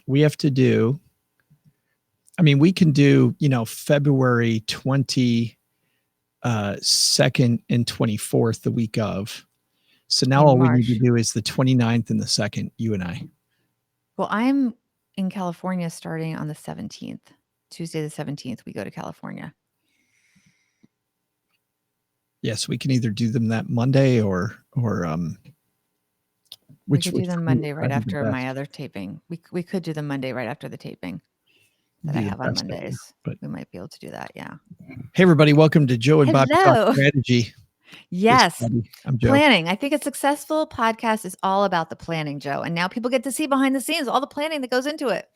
we have to do, we can do, February 22nd and 24th, the week of. So now all we need to do is the 29th and the 2nd, you and I. Well, I'm in California starting on the 17th. Tuesday the 17th, we go to California. Yes, we can either do them that Monday or we could do them Monday right after my other taping. We could do them Monday right after the taping that I have on Mondays. But we might be able to do that, yeah. Hey, everybody. Welcome to Joe and Bobby Talk Strategy. Yes. I'm Joe. Planning. I think a successful podcast is all about the planning, Joe. And now people get to see behind the scenes, all the planning that goes into it.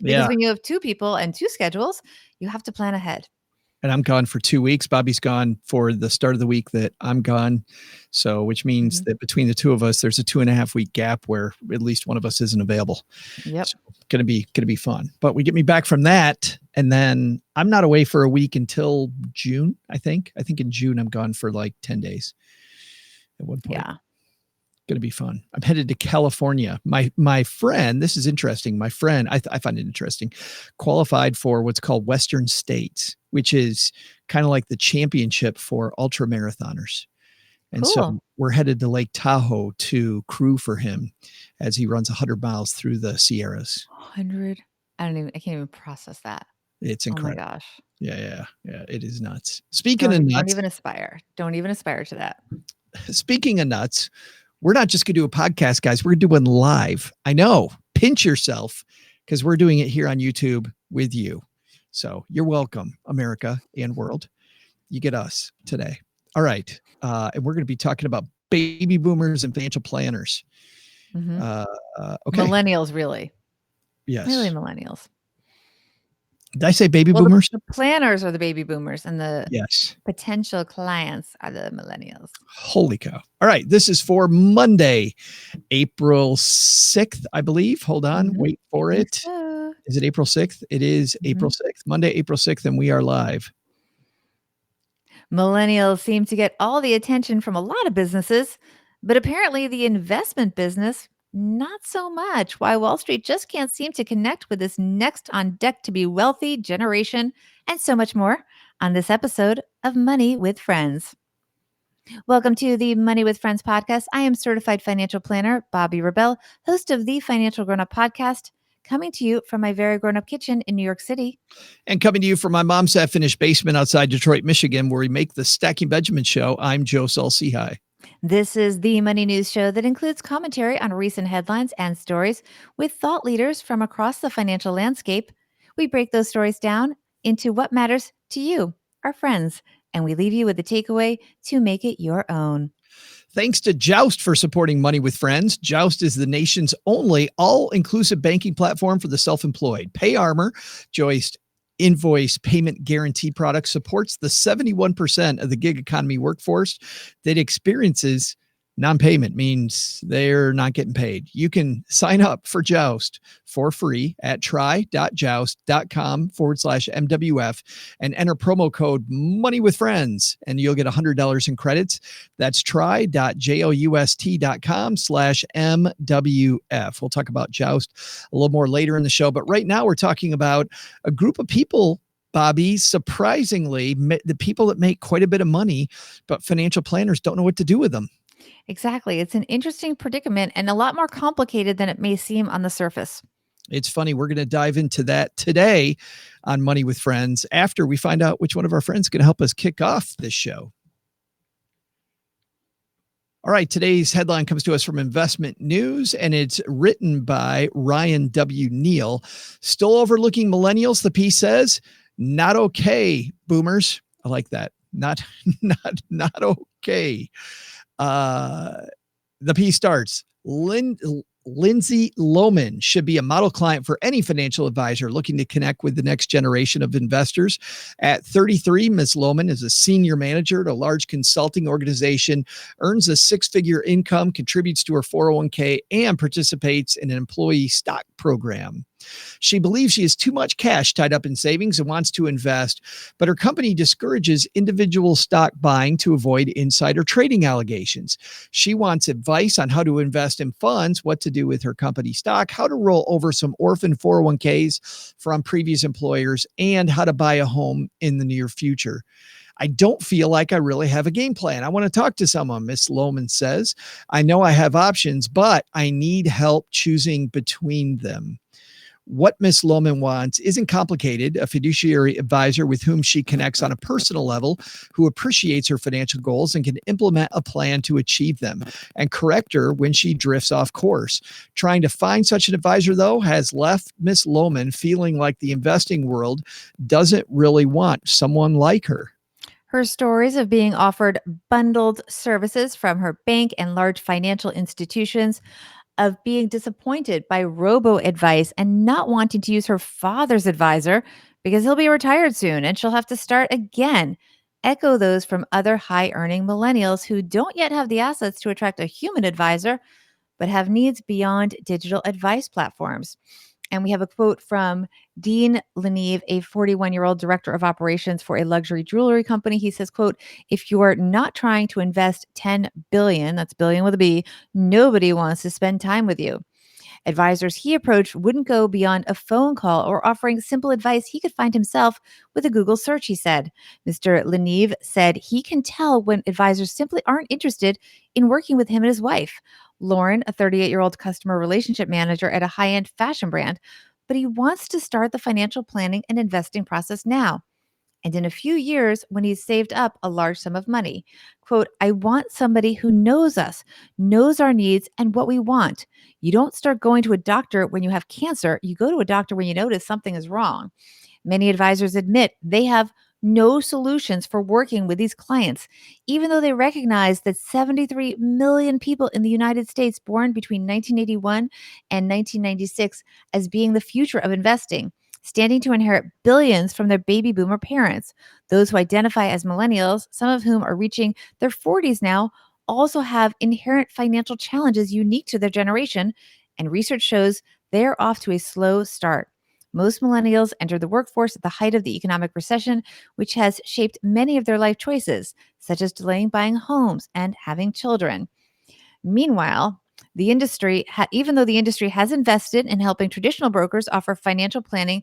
Because when you have two people and two schedules, you have to plan ahead. And I'm gone for 2 weeks. Bobby's gone for the start of the week that I'm gone. So, which means that between the two of us, there's a 2.5 week gap where at least one of us isn't available. Yep. So, gonna be fun. But we get me back from that. And then I'm not away for a week until June, I think. I think in June, I'm gone for like 10 days at one point. Yeah. Going to be fun. I'm headed to California. My friend, this is interesting. My friend, I find it interesting, qualified for what's called Western States, which is kind of like the championship for ultra marathoners. And so we're headed to Lake Tahoe to crew for him as he runs 100 miles through the Sierras. 100? I can't even process that. It's incredible. Oh my gosh. Yeah. It is nuts. Speaking of nuts. Don't even aspire to that. Speaking of nuts, we're not just going to do a podcast, guys. We're going to do one live. I know. Pinch yourself because we're doing it here on YouTube with you. So you're welcome, America and world. You get us today. All right. And we're going to be talking about baby boomers and financial planners. Mm-hmm. Okay. Millennials, really. Yes. Really millennials. Did I say baby boomers? The planners are the baby boomers and the yes potential clients are the millennials. Holy cow. All right. This is for Monday, April 6th, I believe. Hold on. Wait for it. So. Is it April 6th? It is April 6th. Monday, April 6th, and we are live. Millennials seem to get all the attention from a lot of businesses, but apparently the investment business, not so much. Why Wall Street just can't seem to connect with this next on deck to be wealthy generation, and so much more on this episode of Money with Friends. Welcome to the Money with Friends podcast. I am certified financial planner Bobby Rebell, host of the Financial Grown Up podcast, coming to you from my very grown-up kitchen in New York City. And coming to you from my mom's half-finished basement outside Detroit, Michigan, where we make the Stacking Benjamin show. I'm Joe Saul-Sehy. This is the Money News Show that includes commentary on recent headlines and stories with thought leaders from across the financial landscape. We break those stories down into what matters to you, our friends, and we leave you with a takeaway to make it your own. Thanks to Joust for supporting Money with Friends. Joust is the nation's only all-inclusive banking platform for the self-employed. PayArmor, Joist invoice payment guarantee product, supports the 71% of the gig economy workforce that experiences non-payment, means they're not getting paid. You can sign up for Joust for free at try.joust.com/MWF and enter promo code Money with Friends, and you'll get $100 in credits. That's try.joust.com/MWF. We'll talk about Joust a little more later in the show, but right now we're talking about a group of people, Bobby, surprisingly, the people that make quite a bit of money, but financial planners don't know what to do with them. Exactly. It's an interesting predicament and a lot more complicated than it may seem on the surface. It's funny. We're going to dive into that today on Money with Friends after we find out which one of our friends is going to help us kick off this show. All right. Today's headline comes to us from Investment News, and it's written by Ryan W. Neal. Still overlooking millennials, the piece says. Not okay, boomers. I like that. Not okay. The piece starts. Lindsay Lohman should be a model client for any financial advisor looking to connect with the next generation of investors. At 33, Ms. Lohman is a senior manager at a large consulting organization, earns a six-figure income, contributes to her 401k, and participates in an employee stock program. She believes she has too much cash tied up in savings and wants to invest, but her company discourages individual stock buying to avoid insider trading allegations. She wants advice on how to invest in funds, what to do with her company stock, how to roll over some orphan 401ks from previous employers, and how to buy a home in the near future. I don't feel like I really have a game plan. I want to talk to someone, Miss Lohman says. I know I have options, but I need help choosing between them. What Miss Lohman wants isn't complicated. A fiduciary advisor with whom she connects on a personal level, who appreciates her financial goals and can implement a plan to achieve them and correct her when she drifts off course. Trying to find such an advisor, though, has left Miss Lohman feeling like the investing world doesn't really want someone like her. Her stories of being offered bundled services from her bank and large financial institutions, of being disappointed by robo advice and not wanting to use her father's advisor because he'll be retired soon and she'll have to start again, echo those from other high earning millennials who don't yet have the assets to attract a human advisor, but have needs beyond digital advice platforms. And we have a quote from Dean Leneve, a 41-year-old director of operations for a luxury jewelry company. He says, quote, if you are not trying to invest 10 billion, that's billion with a B, nobody wants to spend time with you. Advisors he approached wouldn't go beyond a phone call or offering simple advice he could find himself with a Google search, he said. Mr. Leneve said he can tell when advisors simply aren't interested in working with him and his wife, Lauren, a 38-year-old customer relationship manager at a high-end fashion brand, but he wants to start the financial planning and investing process now. And in a few years, when he's saved up a large sum of money, quote, I want somebody who knows us, knows our needs and what we want. You don't start going to a doctor when you have cancer. You go to a doctor when you notice something is wrong. Many advisors admit they have no solutions for working with these clients, even though they recognize that 73 million people in the United States born between 1981 and 1996 as being the future of investing, standing to inherit billions from their baby boomer parents. Those who identify as millennials, some of whom are reaching their 40s now, also have inherent financial challenges unique to their generation, and research shows they're off to a slow start. Most millennials enter the workforce at the height of the economic recession, which has shaped many of their life choices, such as delaying buying homes and having children. Meanwhile, even though the industry has invested in helping traditional brokers offer financial planning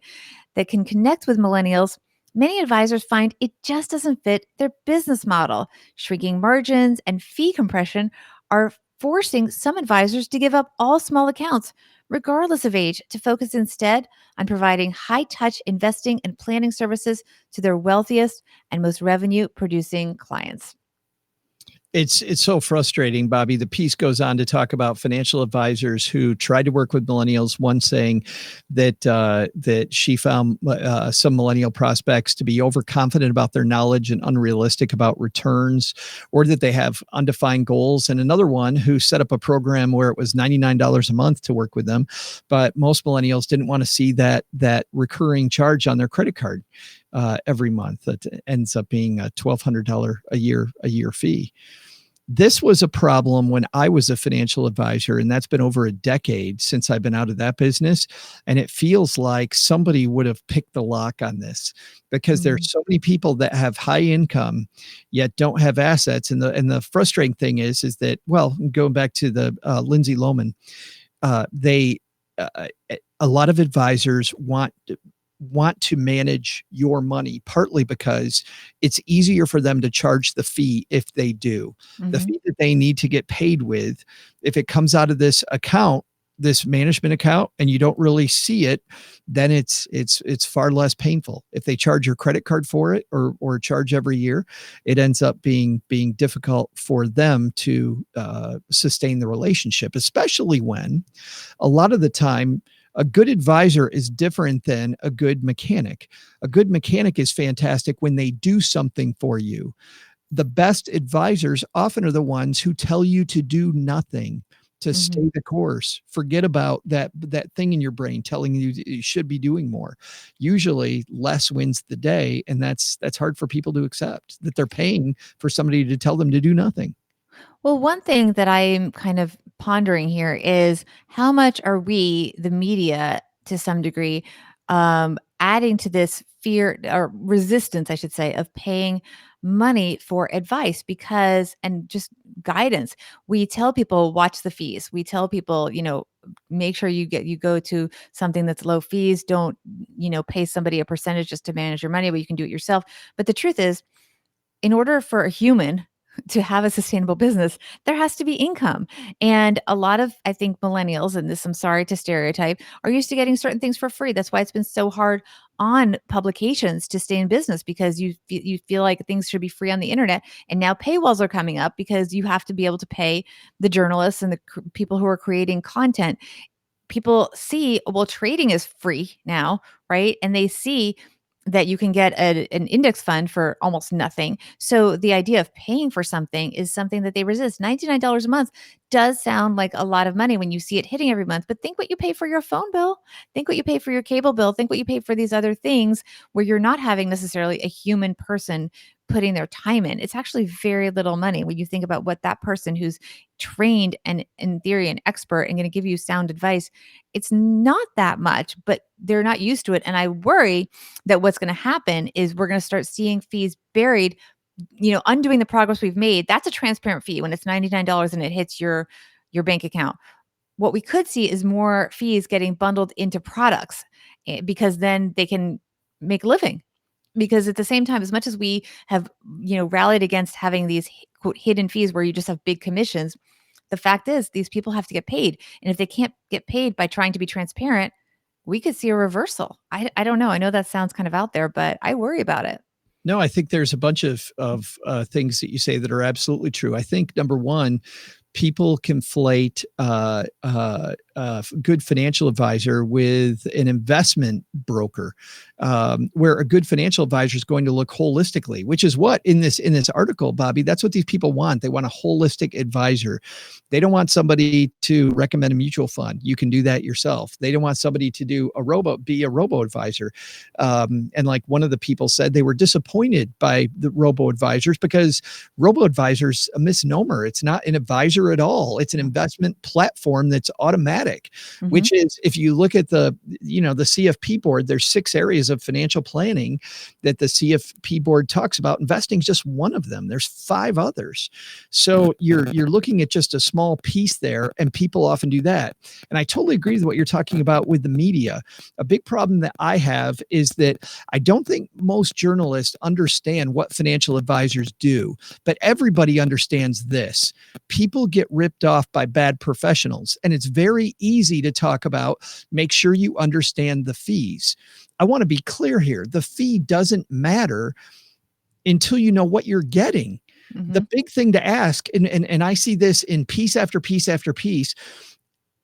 that can connect with millennials, many advisors find it just doesn't fit their business model. Shrinking margins and fee compression are forcing some advisors to give up all small accounts, regardless of age, to focus instead on providing high touch investing and planning services to their wealthiest and most revenue producing clients. It's so frustrating, Bobby. The piece goes on to talk about financial advisors who tried to work with millennials. One saying that she found some millennial prospects to be overconfident about their knowledge and unrealistic about returns, or that they have undefined goals. And another one who set up a program where it was $99 a month to work with them, but most millennials didn't want to see that recurring charge on their credit card every month. That ends up being a $1,200 a year fee. This was a problem when I was a financial advisor, and that's been over a decade since I've been out of that business. And it feels like somebody would have picked the lock on this, because Mm. there's so many people that have high income yet don't have assets. And the frustrating thing is that, well, going back to the Lindsay Loman, they a lot of advisors want to manage your money, partly because it's easier for them to charge the fee if they do. The Mhm. fee that they need to get paid with, if it comes out of this account, this management account, and you don't really see it, then it's far less painful. If they charge your credit card for it, or charge every year, it ends up being difficult for them to sustain the relationship, especially when a lot of the time a good advisor is different than a good mechanic. A good mechanic is fantastic when they do something for you. The best advisors often are the ones who tell you to do nothing, to Mhm. stay the course. Forget about that thing in your brain telling you that you should be doing more. Usually less wins the day, and that's hard for people to accept, that they're paying for somebody to tell them to do nothing. Well, one thing that I'm kind of pondering here is how much are we, the media, to some degree, adding to this fear or resistance, I should say, of paying money for advice and just guidance. We tell people watch the fees. We tell people, make sure you go to something that's low fees. Don't, pay somebody a percentage just to manage your money, but you can do it yourself. But the truth is, in order for a human to have a sustainable business, there has to be income. And a lot of, I think, millennials, and this I'm sorry to stereotype, are used to getting certain things for free. That's why it's been so hard on publications to stay in business, because you feel like things should be free on the internet. And now paywalls are coming up because you have to be able to pay the journalists and the people who are creating content. People see, well, trading is free now, right? And they see that you can get an index fund for almost nothing. So the idea of paying for something is something that they resist. $99 a month does sound like a lot of money when you see it hitting every month, but think what you pay for your phone bill. Think what you pay for your cable bill. Think what you pay for these other things where you're not having necessarily a human person putting their time in. It's actually very little money when you think about what that person who's trained and in theory an expert and going to give you sound advice, it's not that much, but they're not used to it. And I worry that what's going to happen is we're going to start seeing fees buried, undoing the progress we've made. That's a transparent fee when it's $99 and it hits your bank account. What we could see is more fees getting bundled into products, because then they can make a living. Because at the same time, as much as we have, rallied against having these quote hidden fees where you just have big commissions, the fact is these people have to get paid. And if they can't get paid by trying to be transparent, we could see a reversal. I don't know. I know that sounds kind of out there, but I worry about it. No, I think there's a bunch of things that you say that are absolutely true. I think number one, people conflate good financial advisor with an investment broker, where a good financial advisor is going to look holistically, which is what in this article, Bobby, that's what these people want. They want a holistic advisor. They don't want somebody to recommend a mutual fund. You can do that yourself. They don't want somebody to be a robo advisor. And like one of the people said, they were disappointed by the robo advisors because robo advisors a misnomer. It's not an advisor at all. It's an investment platform that's automatic, which is, if you look at the CFP board, there's 6 areas of financial planning that the CFP board talks about. Investing is just one of them. There's 5 others. So you're looking at just a small piece there, and people often do that. And I totally agree with what you're talking about with the media. A big problem that I have is that I don't think most journalists understand what financial advisors do, but everybody understands this. People get ripped off by bad professionals, and it's very easy to talk about, make sure you understand the fees. I want to be clear here. The fee doesn't matter until you know what you're getting. The big thing to ask, and I see this in piece after piece after piece,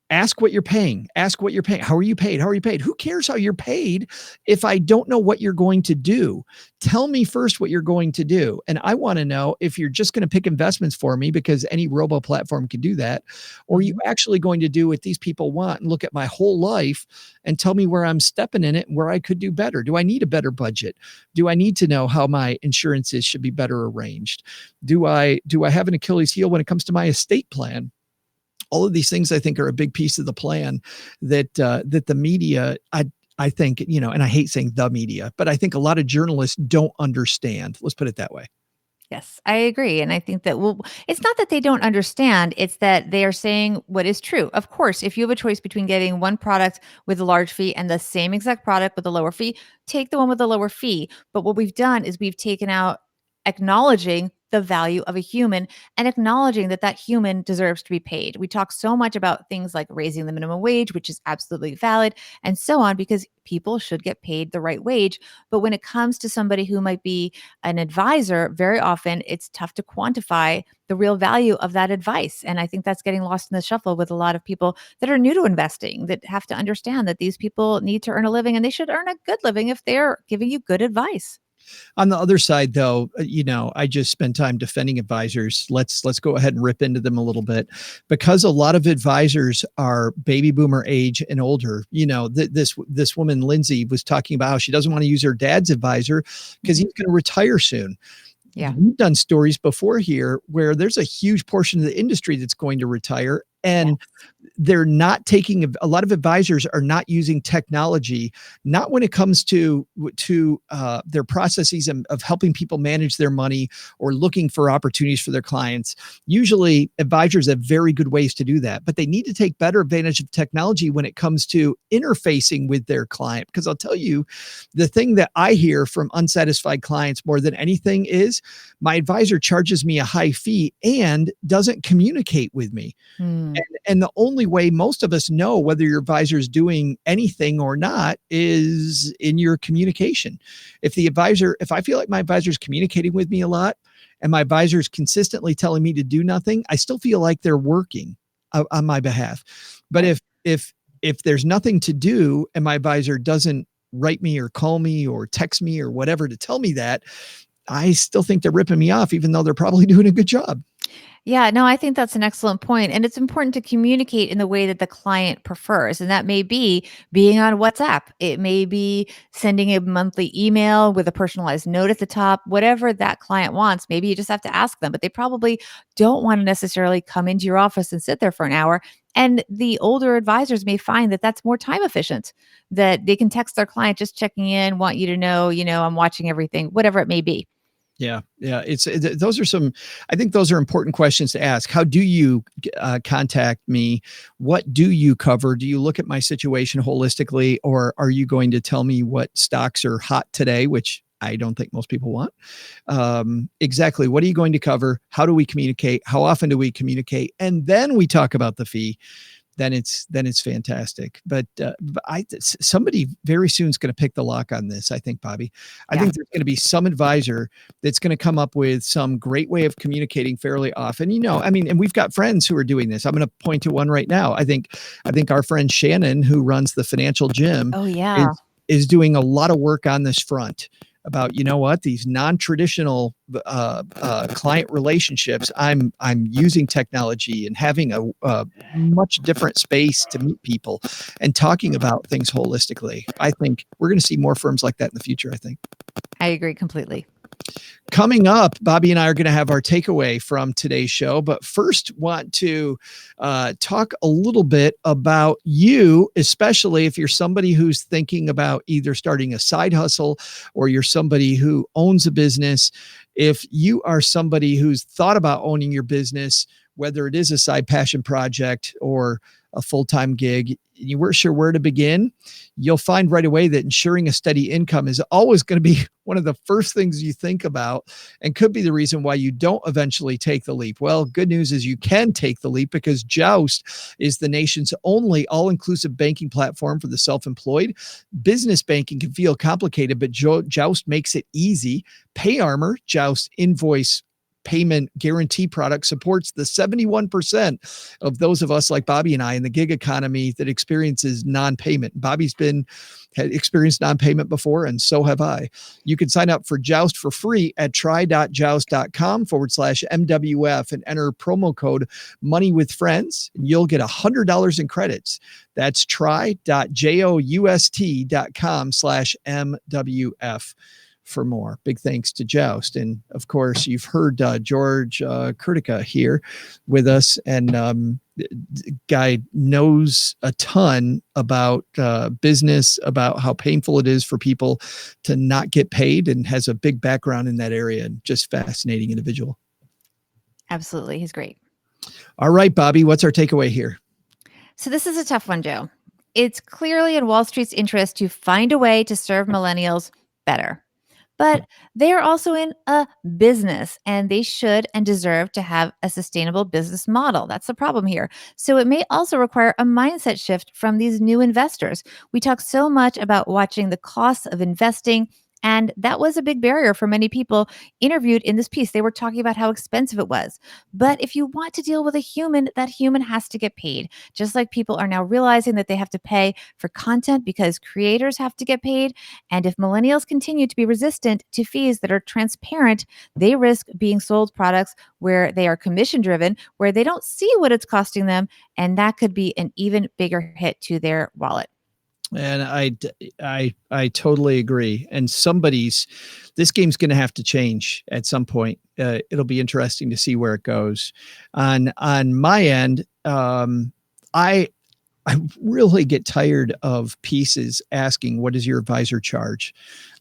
ask what you're paying. Ask what you're paying. How are you paid? How are you paid? Who cares how you're paid if I don't know what you're going to do? Tell me first what you're going to do. And I want to know if you're just going to pick investments for me because any robo platform can do that, or are you actually going to do what these people want and look at my whole life and tell me where I'm stepping in it and where I could do better? Do I need a better budget? Do I need to know how my insurances should be better arranged? Do I have an Achilles heel when it comes to my estate plan? All of these things I think are a big piece of the plan that the media, I think, and I hate saying the media, but I think a lot of journalists don't understand. Let's put it that way. Yes, I agree. And I think that, well, it's not that they don't understand, it's that they are saying what is true. Of course, if you have a choice between getting one product with a large fee and the same exact product with a lower fee, take the one with the lower fee. But what we've done is we've taken out acknowledging the value of a human and acknowledging that that human deserves to be paid. We talk so much about things like raising the minimum wage, which is absolutely valid, and so on, because people should get paid the right wage. But when it comes to somebody who might be an advisor, very often it's tough to quantify the real value of that advice. And I think that's getting lost in the shuffle with a lot of people that are new to investing, that have to understand that these people need to earn a living, and they should earn a good living if they're giving you good advice. On the other side, though, I just spend time defending advisors. Let's go ahead and rip into them a little bit, because a lot of advisors are baby boomer age and older. This woman, Lindsay, was talking about how she doesn't want to use her dad's advisor because he's going to retire soon. Yeah. We've done stories before here where there's a huge portion of the industry that's going to retire. And they're not taking, a lot of advisors are not using technology, not when it comes to their processes of helping people manage their money or looking for opportunities for their clients. Usually advisors have very good ways to do that, but they need to take better advantage of technology when it comes to interfacing with their client. Because I'll tell you, the thing that I hear from unsatisfied clients more than anything is my advisor charges me a high fee and doesn't communicate with me. Hmm. And the only way most of us know whether your advisor is doing anything or not is in your communication. If I feel like my advisor is communicating with me a lot and my advisor is consistently telling me to do nothing, I still feel like they're working on my behalf. But Right. if there's nothing to do and my advisor doesn't write me or call me or text me or whatever to tell me that, I still think they're ripping me off, even though they're probably doing a good job. Yeah, no, I think that's an excellent point. And it's important to communicate in the way that the client prefers. And that may be being on WhatsApp. It may be sending a monthly email with a personalized note at the top, whatever that client wants. Maybe you just have to ask them, but they probably don't want to necessarily come into your office and sit there for an hour. And the older advisors may find that that's more time efficient, that they can text their client just checking in, want you to know, I'm watching everything, whatever it may be. Yeah, yeah. Those are some. I think those are important questions to ask. How do you contact me? What do you cover? Do you look at my situation holistically, or are you going to tell me what stocks are hot today, which I don't think most people want? Exactly. What are you going to cover? How do we communicate? How often do we communicate? And then we talk about the fee. Then it's fantastic. But somebody very soon is going to pick the lock on this. I think, Bobby. I Yeah. think there's going to be some advisor that's going to come up with some great way of communicating fairly often. I mean, and we've got friends who are doing this. I'm going to point to one right now. I think our friend Shannon, who runs the financial gym, Oh, yeah. is doing a lot of work on this front about, these non-traditional client relationships. I'm using technology and having a much different space to meet people and talking about things holistically. I think we're going to see more firms like that in the future, I think. I agree completely. Coming up, Bobby and I are going to have our takeaway from today's show, but first want to talk a little bit about you, especially if you're somebody who's thinking about either starting a side hustle or you're somebody who owns a business. If you are somebody who's thought about owning your business, whether it is a side passion project or a full-time gig, you weren't sure where to begin, you'll find right away that ensuring a steady income is always going to be one of the first things you think about and could be the reason why you don't eventually take the leap. Well, good news is you can take the leap because Joust is the nation's only all-inclusive banking platform for the self-employed. Business banking can feel complicated, but Joust makes it easy. PayArmor, Joust invoice payment guarantee product, supports the 71% of those of us like Bobby and I in the gig economy that experiences non-payment. Bobby's had experienced non-payment before, and so have I. You can sign up for Joust for free at try.joust.com/MWF and enter promo code Money with Friends, and you'll get $100 in credits. That's try.joust.com/MWF. for more. Big thanks to Joust. And of course, you've heard George Kurtica here with us. And guy knows a ton about business, about how painful it is for people to not get paid, and has a big background in that area, and just fascinating individual. Absolutely. He's great. All right, Bobby, what's our takeaway here? So this is a tough one, Joe. It's clearly in Wall Street's interest to find a way to serve millennials better. But they are also in a business and they should and deserve to have a sustainable business model. That's the problem here. So it may also require a mindset shift from these new investors. We talk so much about watching the costs of investing. And that was a big barrier for many people interviewed in this piece. They were talking about how expensive it was. But if you want to deal with a human, that human has to get paid. Just like people are now realizing that they have to pay for content because creators have to get paid. And if millennials continue to be resistant to fees that are transparent, they risk being sold products where they are commission driven, where they don't see what it's costing them. And that could be an even bigger hit to their wallet. And I totally agree. And this game's going to have to change at some point. It'll be interesting to see where it goes. On my end, I really get tired of pieces asking, what does your advisor charge?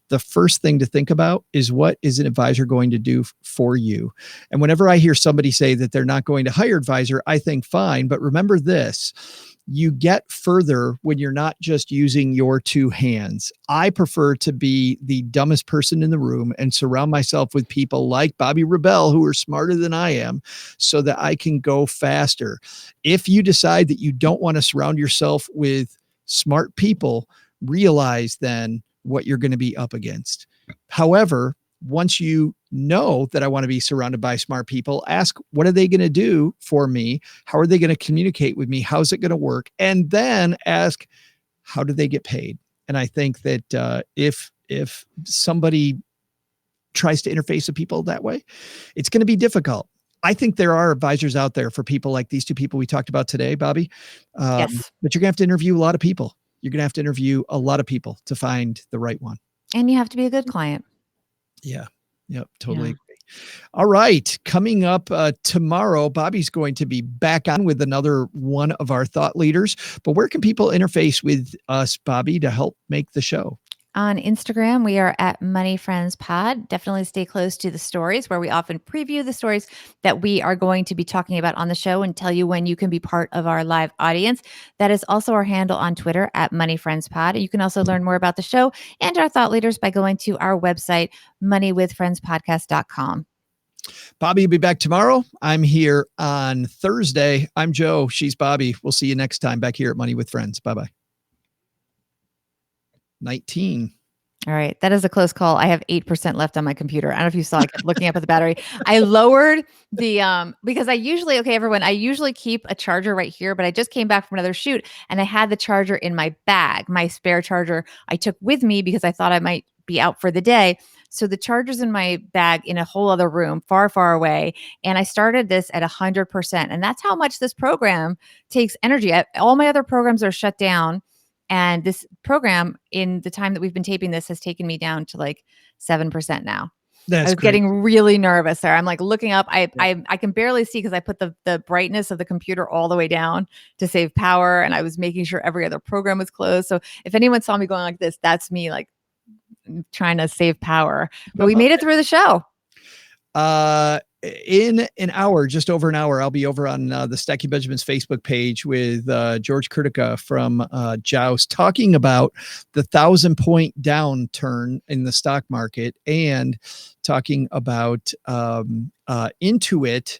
The first thing to think about is, what is an advisor going to do for you? And whenever I hear somebody say that they're not going to hire an advisor, I think fine. But remember this, you get further when you're not just using your two hands. I prefer to be the dumbest person in the room and surround myself with people like Bobby Rebell, who are smarter than I am, so that I can go faster. If you decide that you don't want to surround yourself with smart people, realize then what you're going to be up against. However, once you know that I want to be surrounded by smart people, ask, what are they going to do for me? How are they going to communicate with me? How's it going to work? And then ask, how do they get paid? And I think that if somebody tries to interface with people that way, it's going to be difficult. I think there are advisors out there for people like these two people we talked about today, Bobby. Yes. But you're going to have to interview a lot of people. You're going to have to interview a lot of people to find the right one. And you have to be a good client. Yeah. Yep. Totally agree. All right. Coming up tomorrow, Bobby's going to be back on with another one of our thought leaders. But where can people interface with us, Bobby, to help make the show? On Instagram, we are at Money Friends Pod. Definitely stay close to the stories, where we often preview the stories that we are going to be talking about on the show and tell you when you can be part of our live audience. That is also our handle on Twitter at Money Friends Pod. You can also learn more about the show and our thought leaders by going to our website, moneywithfriendspodcast.com. Bobby will be back tomorrow. I'm here on Thursday. I'm Joe. She's Bobby. We'll see you next time back here at Money with Friends. Bye-bye. 19. All right. That is a close call. I have 8% left on my computer. I don't know if you saw, I kept looking up at the battery. I lowered the, because I usually, okay, everyone, I usually keep a charger right here, but I just came back from another shoot and I had the charger in my bag, my spare charger I took with me because I thought I might be out for the day. So the charger's in my bag in a whole other room, far, far away. And I started this at 100%. And that's how much this program takes energy. All my other programs are shut down. And this program, in the time that we've been taping this, has taken me down to like 7% now. That's I was great. getting really nervous there. I'm like looking up. I can barely see because I put the brightness of the computer all the way down to save power. And I was making sure every other program was closed. So if anyone saw me going like this, that's me like trying to save power. But we made it through the show. In an hour, just over an hour, I'll be over on the Stacky Benjamin's Facebook page with George Kurtica from Joust, talking about the 1,000-point downturn in the stock market and talking about Intuit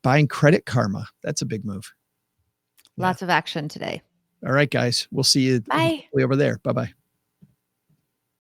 buying Credit Karma. That's a big move. Lots of action today. All right, guys. We'll see you Bye. over there. Bye-bye.